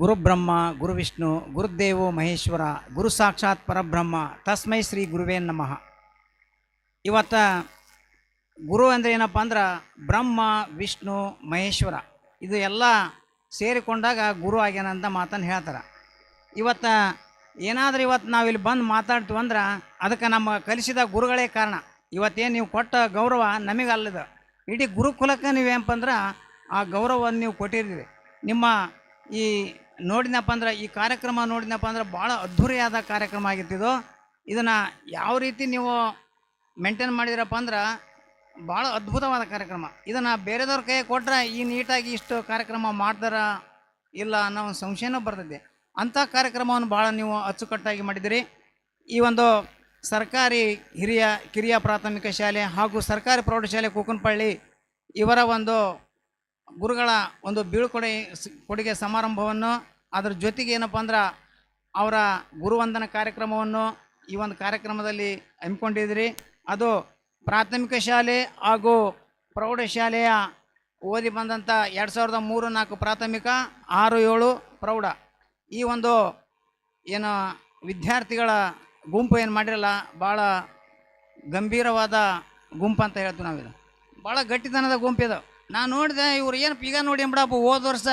ಗುರುಬ್ರಹ್ಮ ಗುರುವಿಷ್ಣು ಗುರುದೇವೋ ಮಹೇಶ್ವರ ಗುರು ಸಾಕ್ಷಾತ್ ಪರಬ್ರಹ್ಮ ತಸ್ಮೈ ಶ್ರೀ ಗುರುವೇ ನಮಃ. ಇವತ್ತು ಗುರು ಅಂದರೆ ಏನಪ್ಪ ಅಂದ್ರೆ ಬ್ರಹ್ಮ ವಿಷ್ಣು ಮಹೇಶ್ವರ ಇದು ಎಲ್ಲ ಸೇರಿಕೊಂಡಾಗ ಗುರು ಆಗ್ಯಾನಂತ ಮಾತನ್ನು ಹೇಳ್ತಾರೆ. ಇವತ್ತು ಏನಾದರೂ ನಾವಿಲ್ಲಿ ಬಂದು ಮಾತಾಡ್ತೀವಿ ಅಂದ್ರೆ ಅದಕ್ಕೆ ನಮ್ಮ ಕಲಿಸಿದ ಗುರುಗಳೇ ಕಾರಣ. ಇವತ್ತೇನು ನೀವು ಕೊಟ್ಟ ಗೌರವ ನಮಗಲ್ಲದ, ಇಡೀ ಗುರುಕುಲಕ್ಕೆ ನೀವೇನಪ್ಪ ಅಂದ್ರೆ ಆ ಗೌರವವನ್ನು ನೀವು ಕೊಟ್ಟಿದ್ದೀರಿ. ನಿಮ್ಮ ಈ ನೋಡಿನಪ್ಪ ಅಂದ್ರೆ ಈ ಕಾರ್ಯಕ್ರಮ ನೋಡಿನಪ್ಪ ಅಂದ್ರೆ ಭಾಳ ಅದ್ಧೂರಿಯಾದ ಕಾರ್ಯಕ್ರಮ ಆಗಿತ್ತಿದು. ಇದನ್ನು ಯಾವ ರೀತಿ ನೀವು ಮೇಂಟೈನ್ ಮಾಡಿದಿರಪ್ಪ ಅಂದ್ರೆ ಭಾಳ ಅದ್ಭುತವಾದ ಕಾರ್ಯಕ್ರಮ. ಇದನ್ನು ಬೇರೆದವ್ರ ಕೈ ಕೊಟ್ಟರೆ ಈ ನೀಟಾಗಿ ಇಷ್ಟು ಕಾರ್ಯಕ್ರಮ ಮಾಡ್ದಾರ ಇಲ್ಲ ಅನ್ನೋ ಒಂದು ಸಂಶಯನೂ ಬರ್ತದೆ. ಅಂಥ ಕಾರ್ಯಕ್ರಮವನ್ನು ಭಾಳ ನೀವು ಅಚ್ಚುಕಟ್ಟಾಗಿ ಮಾಡಿದಿರಿ. ಈ ಒಂದು ಸರ್ಕಾರಿ ಹಿರಿಯ ಕಿರಿಯ ಪ್ರಾಥಮಿಕ ಶಾಲೆ ಹಾಗೂ ಸರ್ಕಾರಿ ಪ್ರೌಢಶಾಲೆ ಕೂಕನಪಳ್ಳಿ ಇವರ ಒಂದು ಗುರುಗಳ ಒಂದು ಬೀಳ್ಕೊಡುಗೆ ಸಮಾರಂಭವನ್ನು ಅದರ ಜೊತೆಗೆ ಏನಪ್ಪ ಅಂದ್ರೆ ಅವರ ಗುರುವಂದನ ಕಾರ್ಯಕ್ರಮವನ್ನು ಈ ಒಂದು ಕಾರ್ಯಕ್ರಮದಲ್ಲಿ ಹಮ್ಮಿಕೊಂಡಿದ್ರಿ. ಅದು ಪ್ರಾಥಮಿಕ ಶಾಲೆ ಹಾಗೂ ಪ್ರೌಢಶಾಲೆಯ ಓದಿ ಬಂದಂಥ 2003-4 ಪ್ರಾಥಮಿಕ 6-7 ಪ್ರೌಢ ಈ ಒಂದು ಏನು ವಿದ್ಯಾರ್ಥಿಗಳ ಗುಂಪು ಏನು ಮಾಡಿರಲ್ಲ, ಭಾಳ ಗಂಭೀರವಾದ ಗುಂಪು ಅಂತ ಹೇಳ್ತೀವಿ ನಾವಿದು. ಭಾಳ ಗಟ್ಟಿತನದ ಗುಂಪಿದು. ನಾನು ನೋಡಿದೆ ಇವ್ರು ಏನು ಈಗ ನೋಡಿ ಬಿಡಪ್ಪ ಹೋದ ವರ್ಷ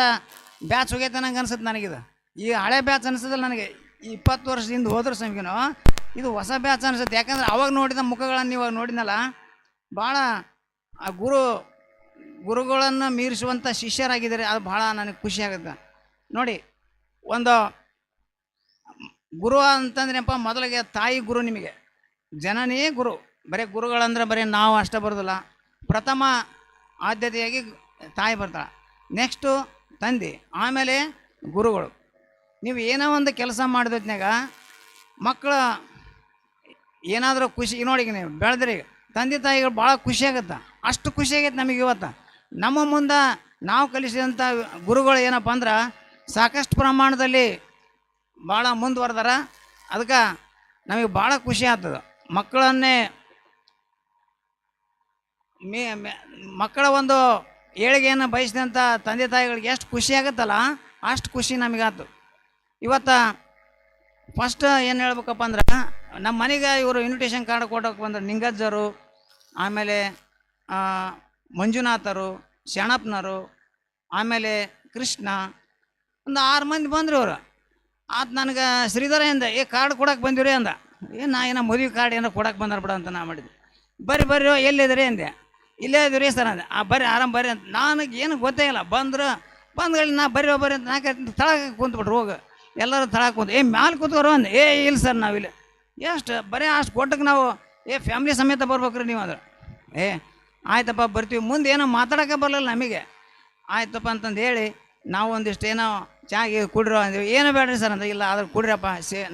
ಬ್ಯಾಚ್ ಹೋಗೈತೆ ನಂಗೆ ಅನ್ಸುತ್ತೆ. ನನಗಿದು ಈ ಹಳೆ ಬ್ಯಾಚ್ ಅನಿಸೋದಿಲ್ಲ ನನಗೆ. ಈ 20 ವರ್ಷದಿಂದ ಹೋದ್ರ ಸಮಯನೂ ಇದು ಹೊಸ ಬ್ಯಾಚ್ ಅನಿಸುತ್ತೆ. ಯಾಕಂದ್ರೆ ಅವಾಗ ನೋಡಿದ ಮುಖಗಳನ್ನು ಇವಾಗ ನೋಡಿದ್ನಲ್ಲ, ಭಾಳ ಗುರುಗಳನ್ನು ಮೀರಿಸುವಂಥ ಶಿಷ್ಯರಾಗಿದ್ದಾರೆ. ಅದು ಭಾಳ ನನಗೆ ಖುಷಿ ಆಗುತ್ತೆ ನೋಡಿ. ಒಂದು ಗುರು ಅಂತಂದ್ರೆಪ್ಪ ಮೊದಲಿಗೆ ತಾಯಿ ಗುರು, ನಿಮಗೆ ಜನನೇ ಗುರು. ಬರೀ ಗುರುಗಳಂದ್ರೆ ಬರೀ ನಾವು ಅಷ್ಟೇ ಬರೋದಿಲ್ಲ. ಪ್ರಥಮ ಆದ್ಯತೆಯಾಗಿ ತಾಯಿ ಬರ್ತಾಳೆ, ನೆಕ್ಸ್ಟು ತಂದೆ, ಆಮೇಲೆ ಗುರುಗಳು. ನೀವು ಏನೋ ಒಂದು ಕೆಲಸ ಮಾಡಿದ್ನಾಗ ಮಕ್ಕಳು ಏನಾದರೂ ಖುಷಿ ನೋಡಿ, ನೀವು ಬೆಳೆದ್ರಿ ತಂದೆ ತಾಯಿಗಳು ಭಾಳ ಖುಷಿ ಆಗುತ್ತೆ. ಅಷ್ಟು ಖುಷಿ ಆಗೈತೆ ನಮಗೆ ಇವತ್ತು. ನಮ್ಮ ಮುಂದೆ ನಾವು ಕಲಿಸಿದಂಥ ಗುರುಗಳು ಏನಪ್ಪ ಅಂದ್ರೆ ಸಾಕಷ್ಟು ಪ್ರಮಾಣದಲ್ಲಿ ಭಾಳ ಮುಂದುವರೆದಾರ. ಅದಕ್ಕೆ ನಮಗೆ ಭಾಳ ಖುಷಿ ಆಗ್ತದೆ. ಮಕ್ಕಳನ್ನೇ ಮಕ್ಕಳ ಒಂದು ಏಳಿಗೆಯನ್ನು ಬಯಸಿದಂಥ ತಂದೆ ತಾಯಿಗಳಿಗೆ ಎಷ್ಟು ಖುಷಿ ಆಗುತ್ತಲ್ಲ, ಅಷ್ಟು ಖುಷಿ ನಮಗಾಯ್ತು. ಇವತ್ತು ಫಸ್ಟ್ ಏನು ಹೇಳ್ಬೇಕಪ್ಪ ಅಂದ್ರೆ, ನಮ್ಮ ಮನೆಗೆ ಇವರು ಇನ್ವಿಟೇಷನ್ ಕಾರ್ಡ್ ಕೊಟ್ಟೋಕೆ ಬಂದ್ರೆ ನಿಂಗಜ್ಜರು, ಆಮೇಲೆ ಮಂಜುನಾಥರು, ಶರಣಪ್ಪನವರು, ಆಮೇಲೆ ಕೃಷ್ಣ, ಒಂದು 6 ಮಂದಿ ಬಂದರು ಇವರು. ಆತ ನನಗೆ ಶ್ರೀಧರ ಎಂದ, ಕಾರ್ಡ್ ಕೊಡೋಕೆ ಬಂದಿವ್ರಿ ಅಂದ. ನಾ ಏನೋ ಮದುವೆ ಕಾರ್ಡ್ ಏನೋ ಕೊಡೋಕೆ ಬಂದಾರ ಬಿಡ ಅಂತ ನಾ ಮಾಡಿದ್ವಿ. ಬರ್ರಿ ಎಲ್ಲಿದ್ರಿ ಅಂದೆ. ಇಲ್ಲೇ ಇದ್ರಿ ಸರ್ ಅಂದೆ. ಬರ್ರಿ ಆರಾಮ್ ಬರ್ರಿ ಅಂತ. ನನಗೆ ಏನು ಗೊತ್ತೇ ಇಲ್ಲ. ಬಂದ್ಗಳು ನಾ ಬರ್ರಿ ಅಂತ ನಾಲ್ಕು ತಳಗೆ ಕುಂತ್ಬಿಟ್ರು. ಹೋಗಿ ಎಲ್ಲರೂ ತಳಗೆ ಕುಂತು ಮ್ಯಾಲೆ ಕೂತ್ಕೋರು ಅಂದೆ. ಇಲ್ಲ ಸರ್ ನಾವಿಲ್ಲ, ಎಷ್ಟು ಬರೀ ಅಷ್ಟು ಕೊಟ್ಟಕ್ಕೆ ನಾವು ಫ್ಯಾಮ್ಲಿ ಸಮೇತ ಬರ್ಬೇಕ್ರಿ ನೀವು ಅಂದ್ರೆ. ಆಯ್ತಪ್ಪ ಬರ್ತೀವಿ. ಮುಂದೆ ಏನೋ ಮಾತಾಡೋಕೆ ಬರಲಿಲ್ಲ ನಮಗೆ. ಆಯ್ತಪ್ಪ ಅಂತಂದು ಹೇಳಿ ನಾವು ಒಂದಿಷ್ಟು ಏನೋ ಚಾಗಿ ಕುಡಿರೋ ಅಂದ್ವಿ. ಏನೋ ಬೇಡ್ರಿ ಸರ್ ಅಂದ್ರೆ. ಇಲ್ಲ ಆದ್ರೆ ಕುಡಿರಪ್ಪ,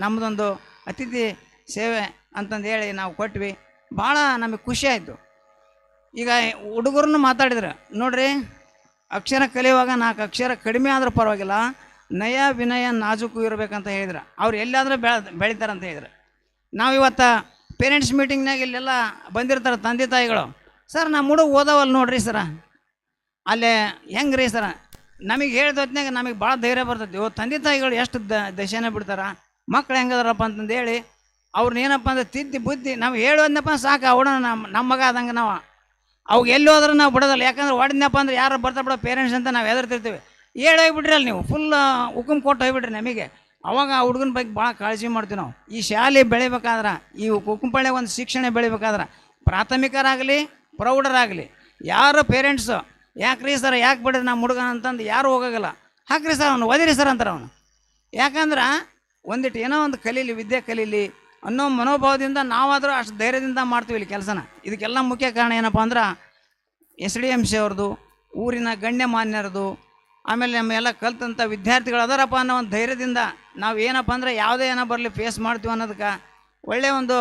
ನಮ್ಮದೊಂದು ಅತಿಥಿ ಸೇವೆ ಅಂತಂದು ಹೇಳಿ ನಾವು ಕೊಟ್ವಿ. ಭಾಳ ನಮಗೆ ಖುಷಿ ಆಯಿತು. ಈಗ ಹುಡುಗರನ್ನು ಮಾತಾಡಿದ್ರೆ ನೋಡ್ರಿ, ಅಕ್ಷರ ಕಲಿಯುವಾಗ 4 ಅಕ್ಷರ ಕಡಿಮೆ ಆದರೂ ಪರವಾಗಿಲ್ಲ, ನಯ ವಿನಯ ನಾಜೂಕು ಇರಬೇಕಂತ ಹೇಳಿದ್ರೆ ಅವ್ರು ಎಲ್ಲಾದರೂ ಬೆಳಿತಾರಂತ ಹೇಳಿದ್ರು. ನಾವು ಇವತ್ತು ಪೇರೆಂಟ್ಸ್ ಮೀಟಿಂಗ್ನಾಗ ಇಲ್ಲೆಲ್ಲ ಬಂದಿರ್ತಾರೆ ತಂದೆ ತಾಯಿಗಳು. ಸರ್ ನಮ್ಮ ಹುಡುಗ ಓದವಲ್ಲ ನೋಡ್ರಿ ಸರ, ಅಲ್ಲೇ ಹೆಂಗೆ ರೀ ಸರ, ನಮಗೆ ಹೇಳಿದ ಹೊತ್ತಿನಾಗ ನಮಗೆ ಭಾಳ ಧೈರ್ಯ ಬರ್ತೈತಿ. ತಂದೆ ತಾಯಿಗಳು ಎಷ್ಟು ದಶೆನ ಬಿಡ್ತಾರೆ, ಮಕ್ಳು ಹೆಂಗದಾರಪ್ಪ ಅಂತಂದೇಳಿ ಅವ್ರನ್ನ ಏನಪ್ಪ ಅಂದ್ರೆ ತಿದ್ದಿ ಬುದ್ಧಿ ನಾವು ಹೇಳೋದನ್ನಪ್ಪ ಸಾಕು. ಅವಡ ನಮ್ಮ ಮಗ ಆದಂಗೆ ನಾವು ಅವಾಗ ಎಲ್ಲಿ ಹೋದ್ರೆ ನಾವು ಬಿಡೋದಲ್ಲ. ಯಾಕಂದ್ರೆ ಹೊಡೆದ್ನಪ್ಪ ಅಂದ್ರೆ ಯಾರು ಬರ್ತಾರೆ ಬಿಡೋ ಪೇರೆಂಟ್ಸ್ ಅಂತ ನಾವು ಹೆದರ್ತಿರ್ತೀವಿ. ಹೋಗ್ಬಿಟ್ರಿ ಅಲ್ಲಿ ನೀವು ಫುಲ್ ಹುಕುಮ್ ಕೊಟ್ಟು ಹೋಗ್ಬಿಟ್ರಿ ನಮಗೆ. ಅವಾಗ ಆ ಹುಡುಗನ ಬಗ್ಗೆ ಭಾಳ ಕಾಳಜಿ ಮಾಡ್ತೀವಿ ನಾವು. ಈ ಶಾಲೆ ಬೆಳಿಬೇಕಾದ್ರೆ, ಈ ಕುಕ್ಕುಂಪಳ್ಳಿ ಒಂದು ಶಿಕ್ಷಣ ಬೆಳಿಬೇಕಾದ್ರೆ ಪ್ರಾಥಮಿಕರಾಗಲಿ ಪ್ರೌಢರಾಗಲಿ ಯಾರು ಪೇರೆಂಟ್ಸು ಯಾಕ್ರಿ ಸರ್ ಯಾಕೆ ಬಿಡ್ರಿ ನಮ್ಮ ಹುಡುಗ ಅಂತಂದು ಯಾರು ಹೋಗೋಲ್ಲ. ಹಾಕ್ರಿ ಸರ್ ಅವನು, ಓದಿರಿ ಸರ್ ಅಂತಾರೆ ಅವನು. ಯಾಕಂದ್ರೆ ಒಂದಿಟ್ಟು ಏನೋ ಒಂದು ಕಲೀಲಿ, ವಿದ್ಯೆ ಕಲೀಲಿ ಅನ್ನೋ ಮನೋಭಾವದಿಂದ ನಾವಾದರೂ ಅಷ್ಟು ಧೈರ್ಯದಿಂದ ಮಾಡ್ತೀವಿ ಇಲ್ಲಿ ಕೆಲಸನ. ಇದಕ್ಕೆಲ್ಲ ಮುಖ್ಯ ಕಾರಣ ಏನಪ್ಪ ಅಂದ್ರೆ SDMC ಅವ್ರದ್ದು, ಊರಿನ ಗಣ್ಯಮಾನ್ಯರದು, ಆಮೇಲೆ ನಮ್ಮೆಲ್ಲ ಕಲ್ತಂಥ ವಿದ್ಯಾರ್ಥಿಗಳು ಅದಾರಪ್ಪ ಅನ್ನೋ ಒಂದು ಧೈರ್ಯದಿಂದ ನಾವು ಏನಪ್ಪ ಅಂದರೆ ಯಾವುದೇ ಏನೋ ಬರಲಿ ಫೇಸ್ ಮಾಡ್ತೀವಿ ಅನ್ನೋದಕ್ಕೆ ಒಳ್ಳೆಯ ಒಂದು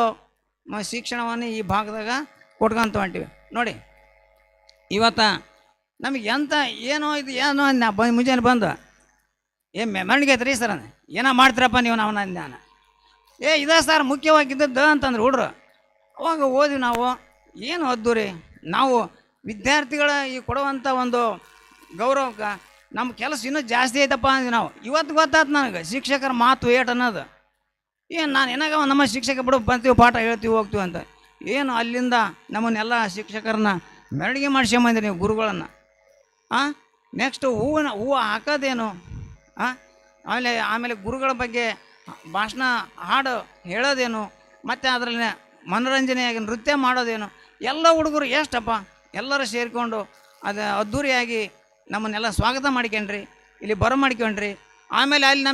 ಶಿಕ್ಷಣವನ್ನು ಈ ಭಾಗದಾಗ ಕೊಟ್ಕೊಂತ ಹೊಂಟೀವಿ ನೋಡಿ. ಇವತ್ತು ನಮಗೆ ಏನೋ ನಾ ಮುಂಜಾನೆ ಬಂದು ಮೆರವಣಿಗೆ ಐತ್ರಿ ಸರ್ ಅಂದೆ. ಏನೋ ಮಾಡ್ತೀರಪ್ಪ ನೀವು ನಾವು ನಾನು ಇದೇ ಸರ್ ಮುಖ್ಯವಾಗಿದ್ದದ್ದು ಅಂತಂದ್ರೆ ಹುಡ್ರು. ಅವಾಗ ಓದಿವಿ ನಾವು. ಏನು ಓದ್ದು ರೀ ನಾವು ವಿದ್ಯಾರ್ಥಿಗಳ ಈ ಕೊಡುವಂಥ ಒಂದು ಗೌರವಕ್ಕೆ ನಮ್ಮ ಕೆಲಸ ಇನ್ನೂ ಜಾಸ್ತಿ ಐತಪ್ಪ ಅಂದ್ವಿ ನಾವು. ಇವತ್ತು ಗೊತ್ತಾಯ್ತು ನನಗೆ ಶಿಕ್ಷಕರ ಮಾತು ಏಟ್ ಅನ್ನೋದು. ಏನು ನಾನು ಏನಾಗ ನಮ್ಮ ಶಿಕ್ಷಕ ಬಿಡು ಬಂತೀವಿ, ಪಾಠ ಹೇಳ್ತೀವಿ, ಹೋಗ್ತೀವಿ ಅಂತ. ಏನು ಅಲ್ಲಿಂದ ನಮ್ಮನ್ನೆಲ್ಲ ಶಿಕ್ಷಕರನ್ನ ಮೆರವಣಿಗೆ ಮಾಡ್ಸ್ಕೊಂಬಂದ್ರಿ ನೀವು ಗುರುಗಳನ್ನು. ನೆಕ್ಸ್ಟು ಹೂವು ಹಾಕೋದೇನು, ಆಮೇಲೆ ಗುರುಗಳ ಬಗ್ಗೆ ಭಾಷಣ ಹಾಡು ಹೇಳೋದೇನು, ಮತ್ತು ಅದರಲ್ಲಿ ಮನೋರಂಜನೆಯಾಗಿ ನೃತ್ಯ ಮಾಡೋದೇನು, ಎಲ್ಲ ಹುಡುಗರು ಎಷ್ಟಪ್ಪ ಎಲ್ಲರೂ ಸೇರಿಕೊಂಡು ಅದು ಅದ್ಧೂರಿಯಾಗಿ ನಮ್ಮನ್ನೆಲ್ಲ ಸ್ವಾಗತ ಮಾಡ್ಕೊಂಡ್ರಿ, ಇಲ್ಲಿ ಬರೋ ಮಾಡ್ಕೊಂಡ್ರಿ. ಆಮೇಲೆ ಅಲ್ಲಿ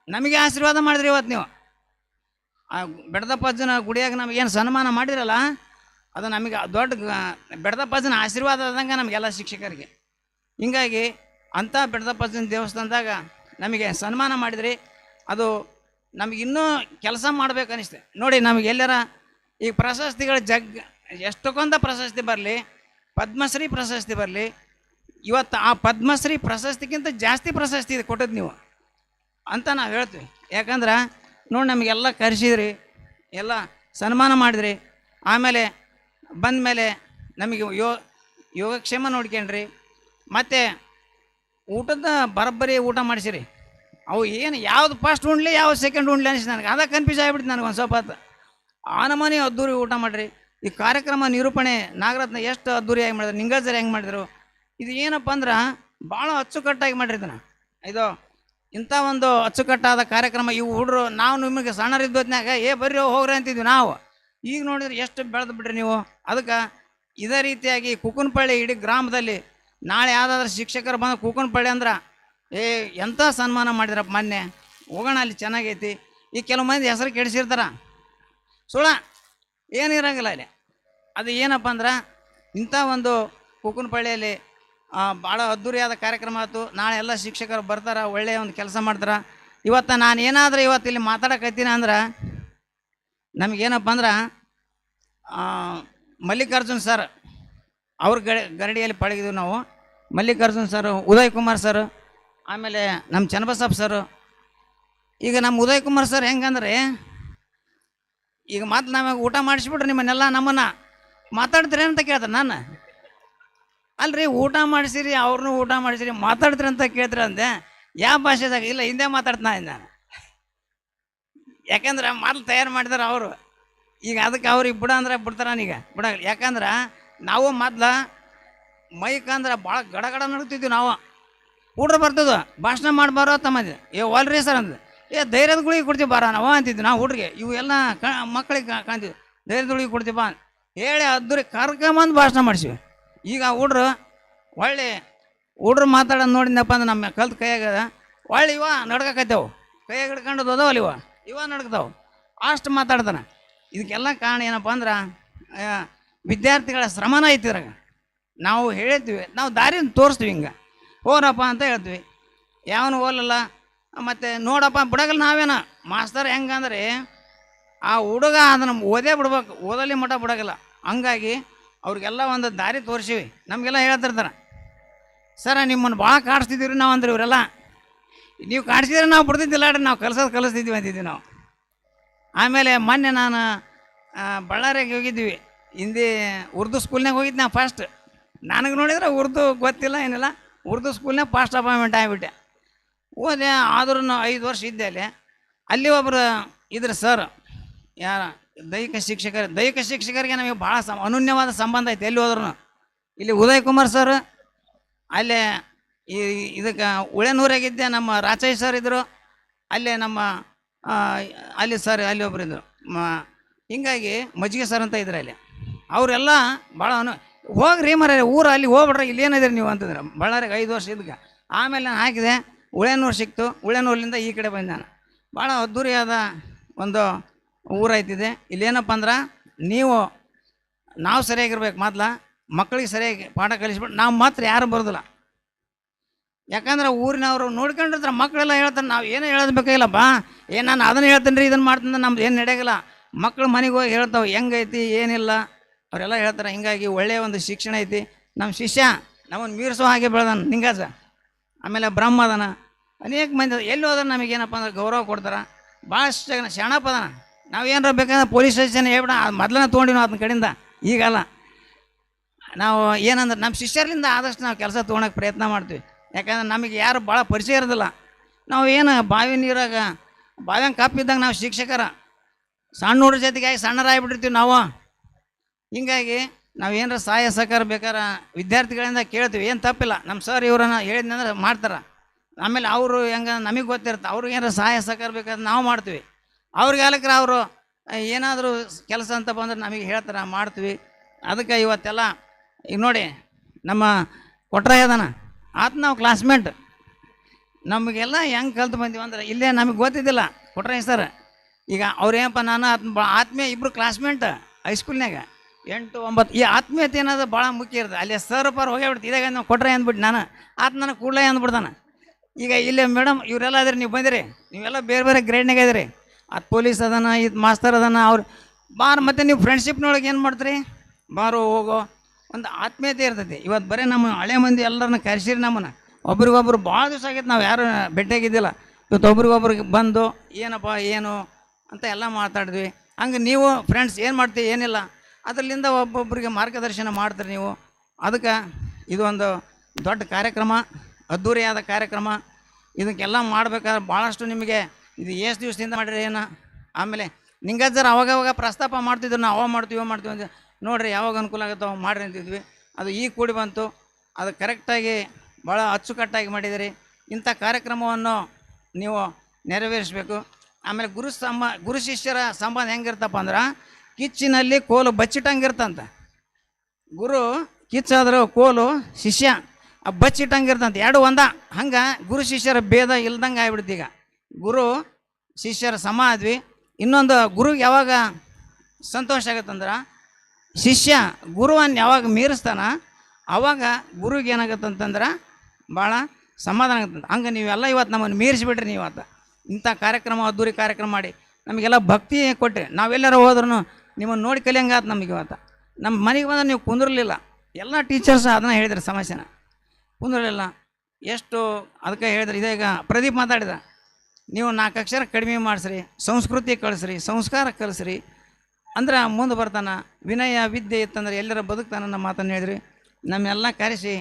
ನಮಗೆ ಆಶೀರ್ವಾದ ಮಾಡಿದ್ರಿ. ಇವತ್ತು ನೀವು ಆ ಬೆಡದಪ್ಪಜ್ಜನ ಗುಡಿಯಾಗ ನಮಗೇನು ಸನ್ಮಾನ ಮಾಡಿರಲ್ಲ, ಅದು ನಮಗೆ ದೊಡ್ಡ ಬೆಡದಪ್ಪಜ್ಜನ ಆಶೀರ್ವಾದ ಆದಂಗೆ ನಮಗೆಲ್ಲ ಶಿಕ್ಷಕರಿಗೆ. ಹೀಗಾಗಿ ಅಂಥ ಬೆಡದಪ್ಪಜ್ಜನ ದೇವಸ್ಥಾನದಾಗ ನಮಗೆ ಸನ್ಮಾನ ಮಾಡಿದ್ರಿ. ಅದು ನಮಗೆ ಇನ್ನೂ ಕೆಲಸ ಮಾಡ್ಬೇಕು ಅನಿಸ್ತೆ ನೋಡಿ. ನಮಗೆ ಎಲ್ಲರ ಈ ಪ್ರಶಸ್ತಿಗಳು ಎಷ್ಟಕ್ಕೊಂದ ಪ್ರಶಸ್ತಿ ಬರಲಿ, ಪದ್ಮಶ್ರೀ ಪ್ರಶಸ್ತಿ ಬರಲಿ, ಇವತ್ತು ಆ ಪದ್ಮಶ್ರೀ ಪ್ರಶಸ್ತಿಗಿಂತ ಜಾಸ್ತಿ ಪ್ರಶಸ್ತಿ ಇದೆ ಕೊಟ್ಟದ್ದು ನೀವು ಅಂತ ನಾವು ಹೇಳ್ತೀವಿ. ಯಾಕಂದ್ರೆ ನೋಡಿ ನಮಗೆಲ್ಲ ಕರೆಸಿದ್ರಿ, ಎಲ್ಲ ಸನ್ಮಾನ ಮಾಡಿದ್ರಿ. ಆಮೇಲೆ ಬಂದ ಮೇಲೆ ನಮಗೆ ಯೋಗಕ್ಷೇಮ ನೋಡ್ಕೊಂಡ್ರಿ. ಮತ್ತು ಊಟದ ಬರೋಬ್ಬರಿ ಊಟ ಮಾಡಿಸಿರಿ. ಅವು ಏನು ಯಾವ್ದು ಫಸ್ಟ್ ಉಣ್ಲಿ ಯಾವ್ದು ಸೆಕೆಂಡ್ ಉಣ್ಲಿ ಅನಿಸಿ ನನಗೆ ಅದ ಕನ್ಫ್ಯೂಸ್ ಆಗಿಬಿಡ್ತು ನನಗೆ ಒಂದು ಸ್ವಲ್ಪ ಹೊತ್ತು. ಆ ನಮೂನಿ ಅದ್ದೂರಿ ಊಟ ಮಾಡಿರಿ. ಈ ಕಾರ್ಯಕ್ರಮ ನಿರೂಪಣೆ ನಾಗರತ್ನ ಎಷ್ಟು ಅದ್ದೂರಿಯಾಗಿ ಮಾಡಿದ್ರು, ನಿಂಗಜರು ಹೆಂಗೆ ಮಾಡಿದ್ರು. ಇದು ಏನಪ್ಪ ಅಂದ್ರೆ ಭಾಳ ಅಚ್ಚುಕಟ್ಟಾಗಿ ಮಾಡಿರ್ತಾನೆ ಇದು. ಇಂಥ ಒಂದು ಅಚ್ಚುಕಟ್ಟಾದ ಕಾರ್ಯಕ್ರಮ ಇವು ಹುಡ್ರು ನಾವು ನಿಮಗೆ ಸಣ್ಣರಿದ್ದೊತ್ನಾಗ ಬರ್ರಿ ಹೋಗ್ರಿ ಅಂತಿದ್ವಿ ನಾವು. ಈಗ ನೋಡಿದ್ರೆ ಎಷ್ಟು ಬೆಳೆದು ಬಿಡ್ರಿ ನೀವು. ಅದಕ್ಕೆ ಇದೇ ರೀತಿಯಾಗಿ ಕುಕುನಪಳ್ಳಿ ಇಡೀ ಗ್ರಾಮದಲ್ಲಿ ನಾಳೆ ಯಾವುದಾದ್ರೂ ಶಿಕ್ಷಕರು ಬಂದು ಕುಕುನಪಳ್ಳಿ ಅಂದ್ರೆ ಎಂಥ ಸನ್ಮಾನ ಮಾಡಿದ್ರಪ್ಪ ಮೊನ್ನೆ, ಹೋಗೋಣ ಅಲ್ಲಿ ಚೆನ್ನಾಗೈತಿ. ಈಗ ಕೆಲವು ಮಂದಿ ಹೆಸರು ಕೆಡಿಸಿರ್ತಾರ, ಸುಳ ಏನಿರಂಗಿಲ್ಲ ಅಲ್ಲಿ. ಅದು ಏನಪ್ಪ ಅಂದ್ರೆ ಇಂಥ ಒಂದು ಕುಕುನಪಳ್ಳಿಯಲ್ಲಿ ಭಾಳ ಅದ್ದೂರಿಯಾದ ಕಾರ್ಯಕ್ರಮ ಆಯ್ತು. ನಾಳೆ ಎಲ್ಲ ಶಿಕ್ಷಕರು ಬರ್ತಾರೆ, ಒಳ್ಳೆಯ ಒಂದು ಕೆಲಸ ಮಾಡ್ತಾರೆ. ಇವತ್ತು ನಾನು ಏನಾದರೂ ಇವತ್ತು ಇಲ್ಲಿ ಮಾತಾಡಕತ್ತೀನಿ ಅಂದ್ರೆ ನಮಗೇನಪ್ಪ ಅಂದ್ರೆ ಮಲ್ಲಿಕಾರ್ಜುನ್ ಸರ್ ಅವ್ರ ಗರಡಿಯಲ್ಲಿ ಪಳಗಿದ್ವಿ ನಾವು. ಮಲ್ಲಿಕಾರ್ಜುನ್ ಸರ್, ಉದಯ್ ಕುಮಾರ್ ಸರ್, ಆಮೇಲೆ ನಮ್ಮ ಚನ್ನಬಸಪ್ಪ ಸರ್. ಈಗ ನಮ್ಮ ಉದಯ್ ಕುಮಾರ್ ಸರ್ ಹೆಂಗಂದ್ರೆ ಈಗ ಮತ್ತೆ ನಮಗೆ ಊಟ ಮಾಡಿಸ್ಬಿಟ್ರೆ ನಿಮ್ಮನ್ನೆಲ್ಲ ನಮ್ಮನ್ನು ಮಾತಾಡ್ತೀರಿ ಅಂತ ಕೇಳ್ತಾರೆ. ನಾನು ಅಲ್ರಿ ಊಟ ಮಾಡಿಸಿರಿ, ಅವ್ರನ್ನೂ ಊಟ ಮಾಡಿಸಿರಿ, ಮಾತಾಡ್ತೀರಿ ಅಂತ ಕೇಳ್ತೀರ ಅಂದೆ. ಯಾವ ಭಾಷೆದಾಗ ಇಲ್ಲ ಹಿಂದೆ ಮಾತಾಡ್ತಾ ಇದ್ದೆ ನಾನು. ಯಾಕಂದ್ರೆ ಮೊದಲು ತಯಾರು ಮಾಡಿದಾರೆ ಅವರು. ಈಗ ಅದಕ್ಕೆ ಅವ್ರಿಗೆ ಬಿಡ ಅಂದ್ರೆ ಬಿಡ್ತಾರ ಈಗ ಬಿಡಾಗಲ್ಲ. ಯಾಕಂದ್ರೆ ನಾವು ಮೊದ್ಲು ಮೈಕ್ ಅಂದ್ರೆ ಭಾಳ ಗಡಗಡ ನಡ್ತಿದ್ವಿ ನಾವು. ಹುಡ್ರು ಬರ್ತದ ಭಾಷಣ ಮಾಡಬಾರೋ ತಮ್ಮಂದಿ ಒಲ್ರಿ ಸರ್ ಅಂದ ಧೈರ್ಯದ ಗುಳಿಗೆ ಕೊಡ್ತೀವಿ ಬಾರ ನಾವು ಅಂತಿದ್ವಿ ನಾವು ಹುಡ್ರಿಗೆ. ಇವು ಎಲ್ಲ ಮಕ್ಕಳಿಗೆ ಕಾಣ್ತಿದ್ವಿ, ಧೈರ್ಯದ ಗುಳಿಗೆ ಕೊಡ್ತೀವಿ ಬಾ ಹೇಳಿ ಅದ್ದೂರಿ ಕರ್ಕೊಂಬಂದು ಭಾಷಣ ಮಾಡಿಸಿವಿ. ಈಗ ಹುಡ್ರು ಹುಡ್ರು ಮಾತಾಡೋದು ನೋಡಿದ್ನಪ್ಪ ಅಂದ್ರೆ ನಮ್ಮ ಕಲ್ತು ಕೈಯಾಗದ ಒಳ್ಳೆ ಇವ ನಡ್ಕಕತ್ತೇವು, ಕೈಯಾಗ ಹಿಡ್ಕೊಂಡು ಹೋದವಲ್ಲ ಇವ ನಡ್ಕತಾವು ಅಷ್ಟು ಮಾತಾಡ್ತಾನೆ. ಇದಕ್ಕೆಲ್ಲ ಕಾರಣ ಏನಪ್ಪ ಅಂದ್ರೆ ವಿದ್ಯಾರ್ಥಿಗಳ ಶ್ರಮನ ಐತಿದ್ರಾಗ. ನಾವು ಹೇಳ್ತೀವಿ, ನಾವು ದಾರಿನ ತೋರಿಸ್ತೀವಿ, ಹಿಂಗೆ ಹೋರಪ್ಪ ಅಂತ ಹೇಳ್ತೀವಿ. ಯಾವನು ಹೋಗಲ್ಲ ಮತ್ತು ನೋಡಪ್ಪ ಬಿಡಗಲ್ಲ. ನಾವೇನ ಮಾಸ್ತರ್ ಹೆಂಗಂದ್ರೆ ಆ ಹುಡುಗ ಅದನ್ನು ಓದೇ ಬಿಡ್ಬೇಕು, ಓದಲಿ ಮಠ ಬಿಡೋಗಲ್ಲ. ಹಂಗಾಗಿ ಅವ್ರಿಗೆಲ್ಲ ಒಂದು ದಾರಿ ತೋರಿಸಿವಿ. ನಮಗೆಲ್ಲ ಹೇಳ್ತಿರ್ತಾರೆ, ಸರ ನಿಮ್ಮನ್ನು ಭಾಳ ಕಾಡಿಸ್ತಿದ್ದೀವಿ ನಾವು ಅಂದ್ರೆ ಇವರೆಲ್ಲ ನೀವು ಕಾಡಿಸಿದ್ರೆ ನಾವು ಬಿಡ್ತಿದ್ದಿಲ್ಲ ರೀ, ನಾವು ಕಲಿಸ್ತಿದ್ವಿ ಅಂತಿದ್ವಿ ನಾವು. ಆಮೇಲೆ ಮೊನ್ನೆ ನಾನು ಬಳ್ಳಾರಿಗೆ ಹೋಗಿದ್ವಿ, ಹಿಂದಿ ಉರ್ದು ಸ್ಕೂಲ್ನಾಗ ಹೋಗಿದ್ದೆ ನಾ ಫಸ್ಟ್. ನನಗೆ ನೋಡಿದ್ರೆ ಉರ್ದು ಗೊತ್ತಿಲ್ಲ ಏನಿಲ್ಲ, ಉರ್ದು ಸ್ಕೂಲ್ನಾಗ ಫಾಸ್ಟ್ ಅಪಾಯಿಂಟ್ಮೆಂಟ್ ಆಗಿಬಿಟ್ಟೆ. ಹೋದೆ, ಆದ್ರೂ 5 ವರ್ಷ ಇದ್ದೆ ಅಲ್ಲಿ. ಅಲ್ಲಿ ಒಬ್ಬರು ಇದ್ರ ಸರ್, ಯಾರ ದೈಹಿಕ ಶಿಕ್ಷಕರಿಗೆ ನಮಗೆ ಭಾಳ ಅನನ್ಯವಾದ ಸಂಬಂಧ ಐತೆ ಎಲ್ಲಿ ಹೋದ್ರೂ. ಇಲ್ಲಿ ಉದಯ್ ಕುಮಾರ್ ಸರ್, ಅಲ್ಲೇ ಇದಕ್ಕೆ ಉಳೆನೂರಾಗಿದ್ದೆ ನಮ್ಮ ರಾಚಯ್ಯ ಸರ್ ಇದ್ದರು, ಅಲ್ಲೇ ನಮ್ಮ ಅಲ್ಲಿ ಸರ್ ಅಲ್ಲಿ ಒಬ್ರು ಇದ್ದರು. ಹಿಂಗಾಗಿ ಮಜ್ಜಿಗೆ ಸರ್ ಅಂತ ಇದ್ರು ಅಲ್ಲಿ. ಅವರೆಲ್ಲ ಭಾಳ ಹೋಗ್ರಿ ಮರ ಊರು ಅಲ್ಲಿ ಹೋಗ್ಬಿಡ್ರಿ, ಇಲ್ಲಿ ಏನಿದ್ರಿ ನೀವು ಅಂತಂದ್ರೆ. ಬಳ್ಳಾರಿಗೆ 5 ವರ್ಷ ಇದ್ಕ ಆಮೇಲೆ ನಾನು ಹಾಕಿದೆ, ಉಳೆನೂರು ಸಿಕ್ತು. ಉಳೆನೂರಿನಿಂದ ಈ ಕಡೆ ಬಂದೆ ನಾನು. ಭಾಳ ಅದ್ದೂರಿಯಾದ ಒಂದು ಊರೈತಿದೆ. ಇಲ್ಲೇನಪ್ಪ ಅಂದ್ರೆ ನಾವು ಸರಿಯಾಗಿರ್ಬೇಕು. ಮೊದ್ಲು ಮಕ್ಕಳಿಗೆ ಸರಿಯಾಗಿ ಪಾಠ ಕಲಿಸ್ಬಿಟ್ಟು ನಾವು ಮಾತ್ರ ಯಾರು ಬರೋದಿಲ್ಲ. ಯಾಕಂದ್ರೆ ಊರಿನವರು ನೋಡ್ಕೊಂಡಿರ್ತಾರೆ, ಮಕ್ಕಳೆಲ್ಲ ಹೇಳ್ತಾರೆ ನಾವು ಏನೂ ಹೇಳೋದು ಬೇಕಾಗಿಲ್ಲಪ್ಪ, ನಾನು ಅದನ್ನು ಹೇಳ್ತೀನಿ ರೀ ಇದನ್ನು ಮಾಡ್ತೀನಿ, ನಮ್ದು ಏನು ನಡೆಯೋಲ್ಲ. ಮಕ್ಕಳು ಮನೆಗೆ ಹೋಗಿ ಹೇಳ್ತಾವೆ ಹೆಂಗೈತಿ ಏನಿಲ್ಲ, ಅವರೆಲ್ಲ ಹೇಳ್ತಾರೆ. ಹಿಂಗಾಗಿ ಒಳ್ಳೆಯ ಒಂದು ಶಿಕ್ಷಣ ಐತಿ. ನಮ್ಮ ಶಿಷ್ಯ ನಮ್ಮನ್ನು ಮೀರಿಸೋ ಹಾಗೆ ಬೆಳೆದಾನ ನಿಂಗಾಜ. ಆಮೇಲೆ ಬ್ರಹ್ಮದನ ಅನೇಕ ಮಂದಿ ಎಲ್ಲಿ ಹೋದ್ರೆ ನಮಗೇನಪ್ಪ ಅಂದ್ರೆ ಗೌರವ ಕೊಡ್ತಾರೆ. ಭಾಳಷ್ಟು ಶಾಣಪ್ಪದನ. ನಾವು ಏನಾರ ಬೇಕಂದ್ರೆ ಪೊಲೀಸ್ ಸ್ಟೇಷನ್ ಹೇಳ್ಬಿಡ ಮೊದಲನೇ ತೊಗೊಂಡಿವಿ ನಾವು ಅದನ್ನ ಕಡೆಯಿಂದ. ಈಗಲ್ಲ, ನಾವು ಏನಂದ್ರೆ ನಮ್ಮ ಶಿಷ್ಯರಿಂದ ಆದಷ್ಟು ನಾವು ಕೆಲಸ ತೊಗೊಳಕ್ಕೆ ಪ್ರಯತ್ನ ಮಾಡ್ತೀವಿ. ಯಾಕಂದ್ರೆ ನಮಗೆ ಯಾರು ಭಾಳ ಪರಿಚಯ ಇರೋದಿಲ್ಲ. ನಾವು ಏನು ಬಾವಿ ನೀರಾಗ ಬಾವ್ಯಾಂಗ ಕಪ್ಪಿದ್ದಂಗೆ ನಾವು ಶಿಕ್ಷಕರ ಸಣ್ಣ ಹುಡುಗ್ರ ಜೊತೆಗಾಗಿ ಸಣ್ಣರಾಗ್ಬಿಟ್ಟಿರ್ತೀವಿ ನಾವು. ಹಿಂಗಾಗಿ ನಾವು ಏನಾರ ಸಹಾಯ ಸಹಕಾರ ಬೇಕಾರೆ ವಿದ್ಯಾರ್ಥಿಗಳಿಂದ ಕೇಳ್ತೀವಿ, ಏನು ತಪ್ಪಿಲ್ಲ. ನಮ್ಮ ಸರ್ ಇವ್ರನ್ನ ಹೇಳಿದ್ನಂದ್ರೆ ಮಾಡ್ತಾರೆ. ಆಮೇಲೆ ಅವರು ಹೆಂಗೆ ನಮಗೆ ಗೊತ್ತಿರುತ್ತೆ, ಅವ್ರಿಗೆ ಏನಾರ ಸಹಾಯ ಸಹಕಾರ ಬೇಕಾದ್ರೆ ನಾವು ಮಾಡ್ತೀವಿ. ಅವ್ರಿಗೆ ಹೇಳಕ್ರೆ ಅವರು ಏನಾದರೂ ಕೆಲಸ ಅಂತ ಬಂದ್ರೆ ನಮಗೆ ಹೇಳ್ತಾರೆ, ಮಾಡ್ತೀವಿ. ಅದಕ್ಕೆ ಇವತ್ತೆಲ್ಲ ಈಗ ನೋಡಿ ನಮ್ಮ ಕೊಟ್ರಾಯ ಅದಾನ, ಆತ ನಾವು ಕ್ಲಾಸ್ಮೇಟ್. ನಮಗೆಲ್ಲ ಹೆಂಗೆ ಕಲ್ತು ಬಂದೀವಿ ಅಂದ್ರೆ ಇಲ್ಲೇ ನಮಗೆ ಗೊತ್ತಿದ್ದಿಲ್ಲ ಕೊಟ್ರಾಯ ಸರ್. ಈಗ ಅವ್ರೇನಪ್ಪ ನಾನು ಆತ್ಮೀಯ ಇಬ್ಬರು ಕ್ಲಾಸ್ಮೇಟ್ ಹೈಸ್ಕೂಲ್ನಾಗ 8, 9 ಈ ಆತ್ಮೀಯತೆ ಏನಾದ್ರು ಭಾಳ ಮುಖ್ಯ ಇರ್ತದೆ. ಅಲ್ಲಿ ಸರ್ ಪಾರ್ ಹೋಗ್ಯಾಬಿಡ್ತು. ಇದಾಗ ನಾವು ಕೊಟ್ರೆ ಅಂದ್ಬಿಟ್ಟು ನಾನು ಆತ ನನಗೆ ಕೂಡಲೇ ಅಂದ್ಬಿಡ್ತಾನೆ. ಈಗ ಇಲ್ಲೇ ಮೇಡಮ್ ಇವರೆಲ್ಲ ಅದ್ರಿ, ನೀವು ಬಂದಿರಿ, ನೀವೆಲ್ಲ ಬೇರೆ ಬೇರೆ ಗ್ರೇಡ್ನಾಗ ಇದ್ರಿ. ಅದು ಪೊಲೀಸ್ ಅದಾನ, ಇದು ಮಾಸ್ತರ್ ಅದಾನ, ಅವ್ರು ಬಾರ್ ಮತ್ತು ನೀವು ಫ್ರೆಂಡ್ಶಿಪ್ನೊಳಗೆ ಏನು ಮಾಡ್ತೀರಿ, ಬಾರೋ ಹೋಗೋ ಒಂದು ಆತ್ಮೀಯತೆ ಇರ್ತೈತಿ. ಇವತ್ತು ಬರೀ ನಮ್ಮ ಹಳೆ ಮಂದಿ ಎಲ್ಲರನ್ನ ಕರೆಸಿರಿ, ನಮ್ಮನ್ನು ಒಬ್ರಿಗೊಬ್ರು ಭಾಳ ದಿವಸ ಆಗೈತೆ ನಾವು ಯಾರು ಭೇಟಿಯಾಗಿದ್ದಿಲ್ಲ. ಇವತ್ತು ಒಬ್ರಿಗೊಬ್ರಿಗೆ ಬಂದು ಏನಪ್ಪ ಏನು ಅಂತ ಎಲ್ಲ ಮಾತಾಡಿದ್ವಿ. ಹಂಗೆ ನೀವು ಫ್ರೆಂಡ್ಸ್ ಏನು ಮಾಡ್ತೀವಿ ಏನಿಲ್ಲ ಅದರಿಂದ ಒಬ್ಬೊಬ್ಬರಿಗೆ ಮಾರ್ಗದರ್ಶನ ಮಾಡ್ತೀರಿ ನೀವು. ಅದಕ್ಕೆ ಇದು ಒಂದು ದೊಡ್ಡ ಕಾರ್ಯಕ್ರಮ, ಅದ್ಧೂರಿಯಾದ ಕಾರ್ಯಕ್ರಮ. ಇದಕ್ಕೆಲ್ಲ ಮಾಡ್ಬೇಕಾದ್ರೆ ಭಾಳಷ್ಟು ನಿಮಗೆ ಇದು ಎಷ್ಟು ದಿವಸದಿಂದ ಮಾಡಿರಿ ಏನು. ಆಮೇಲೆ ನಿಂಗಜ್ಜರ ಅವಾಗವಾಗ ಪ್ರಸ್ತಾಪ ಮಾಡ್ತಿದ್ರು, ನಾವು ಅವಾಗ ಮಾಡ್ತೀವಿ ಅಂತ. ನೋಡಿರಿ ಯಾವಾಗ ಅನುಕೂಲ ಆಗುತ್ತೋ ಅವಾಗ ಮಾಡಿರಿ ಅಂತಿದ್ವಿ. ಅದು ಈಗ ಕೂಡಿ ಬಂತು. ಅದು ಕರೆಕ್ಟಾಗಿ ಭಾಳ ಅಚ್ಚುಕಟ್ಟಾಗಿ ಮಾಡಿದಿರಿ. ಇಂಥ ಕಾರ್ಯಕ್ರಮವನ್ನು ನೀವು ನೆರವೇರಿಸಬೇಕು. ಆಮೇಲೆ ಗುರು ಶಿಷ್ಯರ ಸಂಬಂಧ ಹೆಂಗಿರ್ತಪ್ಪ ಅಂದ್ರೆ ಕಿಚ್ಚಿನಲ್ಲಿ ಕೋಲು ಬಚ್ಚಿಟ್ಟಂಗಿರ್ತಂತ. ಗುರು ಕಿಚ್ಚಾದರೂ ಕೋಲು ಶಿಷ್ಯ ಬಚ್ಚಿಟ್ಟಂಗಿರ್ತಂತೆ, ಎರಡು ಒಂದ. ಹಂಗೆ ಗುರು ಶಿಷ್ಯರ ಭೇದ ಇಲ್ದಂಗೆ ಆಗ್ಬಿಡ್ತು. ಈಗ ಗುರು ಶಿಷ್ಯರ ಸಮ ಆದ್ವಿ. ಇನ್ನೊಂದು ಗುರುಗೆ ಯಾವಾಗ ಸಂತೋಷ ಆಗುತ್ತಂದ್ರೆ ಶಿಷ್ಯ ಗುರುವನ್ನು ಯಾವಾಗ ಮೀರಿಸ್ತಾನ ಆವಾಗ ಗುರುಗೆ ಏನಾಗುತ್ತಂತಂದ್ರೆ ಭಾಳ ಸಮಾಧಾನ ಆಗುತ್ತಂತ. ಹಂಗೆ ನೀವೆಲ್ಲ ಇವತ್ತು ನಮ್ಮನ್ನು ಮೀರಿಸಿಬಿಟ್ರಿ. ನೀವು ಇವತ್ತು ಇಂಥ ಕಾರ್ಯಕ್ರಮ ಅದ್ದೂರಿ ಕಾರ್ಯಕ್ರಮ ಮಾಡಿ ನಮಗೆಲ್ಲ ಭಕ್ತಿ ಕೊಟ್ಟರೆ ನಾವೆಲ್ಲರೂ ಹೋದ್ರೂ ನಿಮ್ಮನ್ನು ನೋಡಿ ಕಲಿಯಂಗಾತ. ನಮಗೆ ಇವತ್ತು ನಮ್ಮ ಮನೆಗೆ ಬಂದ್ರೆ ನೀವು ಕುಂದಿರಲಿಲ್ಲ. ಎಲ್ಲ ಟೀಚರ್ಸ್ ಅದನ್ನು ಹೇಳಿದ್ರು, ಸಮಸ್ಯೆನ ಕುಂದಿರಲಿಲ್ಲ ಎಷ್ಟು. ಅದಕ್ಕೆ ಹೇಳಿದ್ರೆ ಇದೀಗ ಪ್ರದೀಪ್ ಮಾತಾಡಿದ, ನೀವು 4 ಅಕ್ಷರ ಕಡಿಮೆ ಮಾಡಿಸ್ರಿ, ಸಂಸ್ಕೃತಿ ಕಳಿಸ್ರಿ, ಸಂಸ್ಕಾರ ಕಲಿಸ್ರಿ ಅಂದ್ರೆ ಮುಂದೆ ಬರ್ತಾನೆ. ವಿನಯ ವಿದ್ಯೆ ಇತ್ತಂದ್ರೆ ಎಲ್ಲರ ಬದುಕ್ತಾನೆ ನಮ್ಮ ಮಾತನ್ನು ಹೇಳಿದ್ರಿ. ನಮ್ಮೆಲ್ಲ ಕರೆಸಿ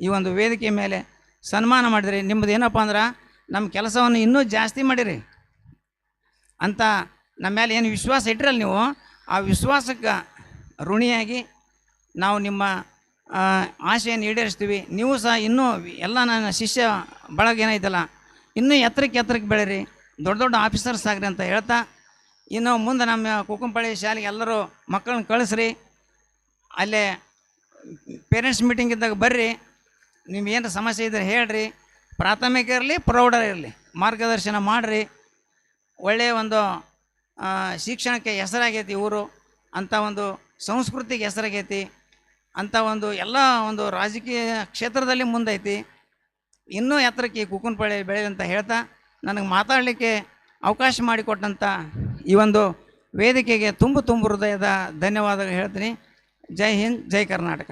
ಈ ಒಂದು ವೇದಿಕೆ ಮೇಲೆ ಸನ್ಮಾನ ಮಾಡಿದ್ರಿ. ನಿಮ್ಮದು ಏನಪ್ಪ ಅಂದ್ರೆ ನಮ್ಮ ಕೆಲಸವನ್ನು ಇನ್ನೂ ಜಾಸ್ತಿ ಮಾಡಿರಿ ಅಂತ ನಮ್ಮ ಮೇಲೆ ಏನು ವಿಶ್ವಾಸ ಇಟ್ಟಿರಲ್ಲ ನೀವು, ಆ ವಿಶ್ವಾಸಕ್ಕೆ ಋಣಿಯಾಗಿ ನಾವು ನಿಮ್ಮ ಆಶೆಯನ್ನು ಈಡೇರಿಸ್ತೀವಿ. ನೀವು ಸಹ ಇನ್ನೂ ಎಲ್ಲ ನನ್ನ ಶಿಷ್ಯ ಬಳಗ ಏನೈತಲ್ಲ ಇನ್ನೂ ಎತ್ತರಕ್ಕೆ ಬೆಳೀರಿ, ದೊಡ್ಡ ದೊಡ್ಡ ಆಫೀಸರ್ಸ್ ಆಗ್ರಿ ಅಂತ ಹೇಳ್ತಾ, ಇನ್ನು ಮುಂದೆ ನಮ್ಮ ಕುಕ್ಕುಂಪಳ್ಳಿ ಶಾಲೆಗೆ ಎಲ್ಲರೂ ಮಕ್ಕಳನ್ನ ಕಳಿಸ್ರಿ. ಅಲ್ಲೇ ಪೇರೆಂಟ್ಸ್ ಮೀಟಿಂಗ್ ಇದ್ದಾಗ ಬರ್ರಿ, ನಿಮ್ಗೇನು ಸಮಸ್ಯೆ ಇದ್ದರೆ ಹೇಳ್ರಿ. ಪ್ರಾಥಮಿಕ ಇರಲಿ ಪ್ರೌಢ ಇರಲಿ ಮಾರ್ಗದರ್ಶನ ಮಾಡಿರಿ. ಒಳ್ಳೆಯ ಒಂದು ಶಿಕ್ಷಣಕ್ಕೆ ಹೆಸರಾಗೈತಿ ಊರು, ಅಂಥ ಒಂದು ಸಂಸ್ಕೃತಿಗೆ ಹೆಸರಾಗೈತಿ, ಅಂಥ ಒಂದು ಎಲ್ಲ ಒಂದು ರಾಜಕೀಯ ಕ್ಷೇತ್ರದಲ್ಲಿ ಮುಂದೈತಿ. ಇನ್ನೂ ಎತ್ತರಕ್ಕೆ ಕುಕ್ಕುಂಪಳ್ಳಿ ಬೆಳೆಯುತ್ತೆ ಅಂತ ಹೇಳ್ತಾ, ನನಗೆ ಮಾತಾಡಲಿಕ್ಕೆ ಅವಕಾಶ ಮಾಡಿಕೊಟ್ಟಂಥ ಈ ಒಂದು ವೇದಿಕೆಗೆ ತುಂಬ ಹೃದಯದ ಧನ್ಯವಾದಗಳು ಹೇಳ್ತೀನಿ. ಜೈ ಹಿಂದ್, ಜೈ ಕರ್ನಾಟಕ.